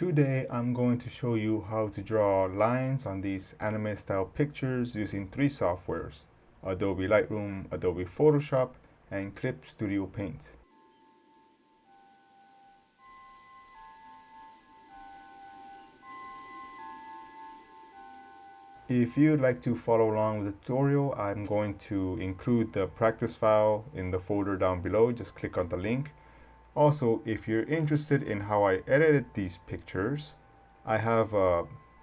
Today I'm going to show you how to draw lines on these anime style pictures using 3 softwares: Adobe Lightroom, Adobe Photoshop, and Clip Studio Paint. If you'd like to follow along with the tutorial, I'm going to include the practice file in the folder down below. Just click on the link. Also, if you're interested in how I edited these pictures, I have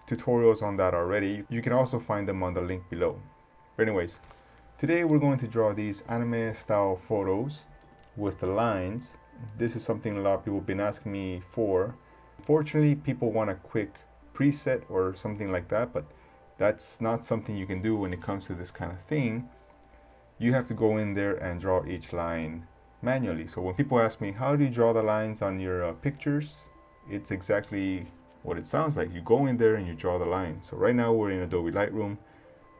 tutorials on that already. You can also find them on the link below. But anyways, today we're going to draw these anime style photos with the lines. This is something a lot of people have been asking me for. Unfortunately, people want a quick preset or something like that, but that's not something you can do when it comes to this kind of thing. You have to go in there and draw each line manually. So when people ask me, how do you draw the lines on your pictures? It's exactly what it sounds like. You go in there and you draw the line. So right now we're in Adobe Lightroom.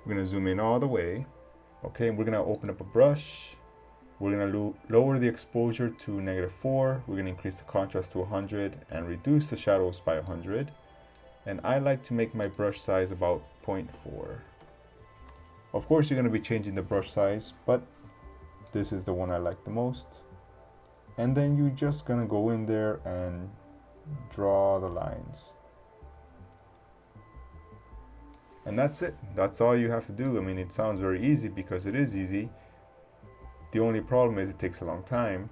We're going to zoom in all the way. Okay, we're going to open up a brush. We're going to lower the exposure to -4. We're going to increase the contrast to 100 and reduce the shadows by 100. And I like to make my brush size about 0.4. Of course, you're going to be changing the brush size, but this is the one I like the most. And then you're just going to go in there and draw the lines. And that's it. That's all you have to do. I mean, it sounds very easy because it is easy. The only problem is it takes a long time.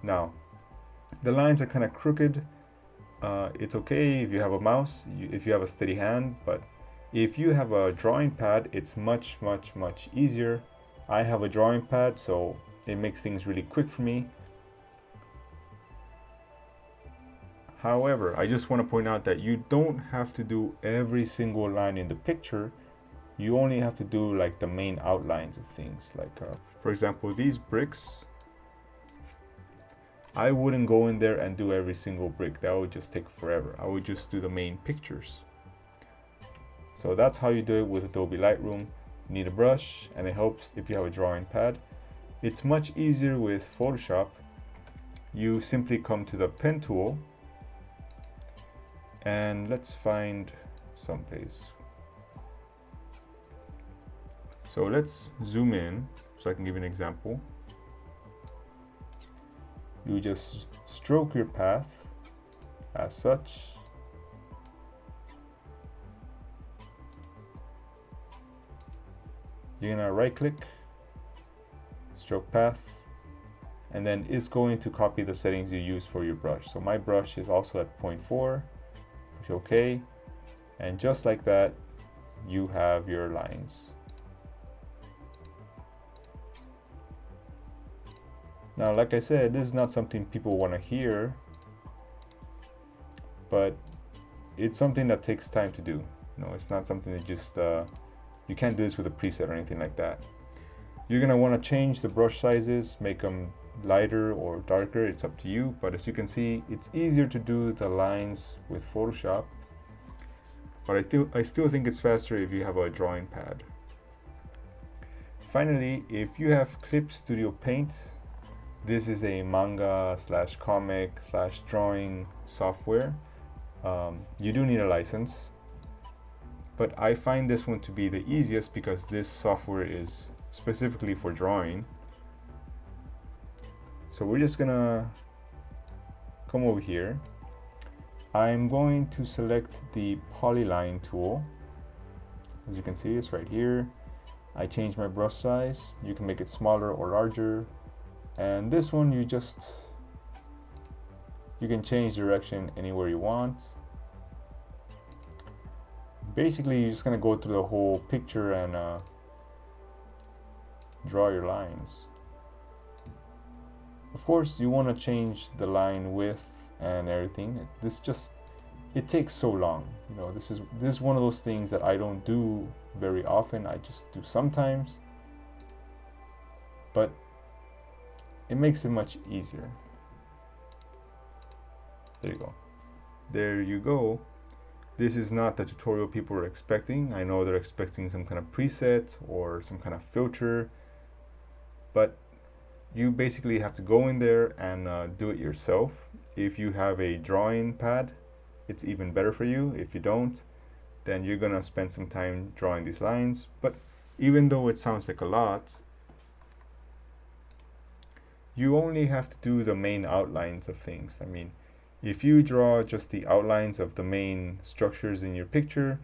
Now, the lines are kind of crooked. It's okay if you have a mouse, if you have a steady hand, but if you have a drawing pad, it's much easier. I have a drawing pad, so it makes things really quick for me. However, I just want to point out that you don't have to do every single line in the picture. You only have to do like the main outlines of things. Like, for example, these bricks. I wouldn't go in there and do every single brick. That would just take forever. I would just do the main pictures. So that's how you do it with Adobe Lightroom. You need a brush, and it helps if you have a drawing pad. It's much easier with Photoshop. You simply come to the pen tool, and let's find some place. So let's zoom in so I can give you an example. You just stroke your path as such. You're gonna right click, stroke path, and then it's going to copy the settings you use for your brush. So my brush is also at 0.4, push OK, and just like that, you have your lines. Now, like I said, this is not something people want to hear, but it's something that takes time to do. You know, it's not something that just, you can't do this with a preset or anything like that. You're going to want to change the brush sizes, make them lighter or darker, it's up to you. But as you can see, it's easier to do the lines with Photoshop. But I still think it's faster if you have a drawing pad. Finally, if you have Clip Studio Paint, this is a manga / comic / drawing software. You do need a license, but I find this one to be the easiest because this software is specifically for drawing. So we're just gonna come over here. I'm going to select the polyline tool. As you can see, it's right here. I change my brush size. You can make it smaller or larger. And this one, you can change direction anywhere you want. Basically, you're just gonna go through the whole picture and draw your lines. Of course, you want to change the line width and everything. It takes so long. You know, this is one of those things that I don't do very often. I just do sometimes, but it makes it much easier. There you go. There you go. This is not the tutorial people are expecting. I know they're expecting some kind of preset or some kind of filter, but you basically have to go in there and do it yourself. If you have a drawing pad, it's even better for you. If you don't, then you're gonna spend some time drawing these lines. But even though it sounds like a lot, you only have to do the main outlines of things. I mean, if you draw just the outlines of the main structures in your picture,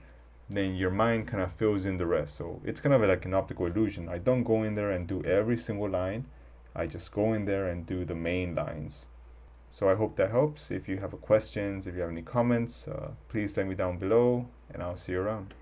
then your mind kind of fills in the rest. So it's kind of like an optical illusion. I don't go in there and do every single line. I just go in there and do the main lines. So I hope that helps. If you have questions, if you have any comments, please let me down below, and I'll see you around.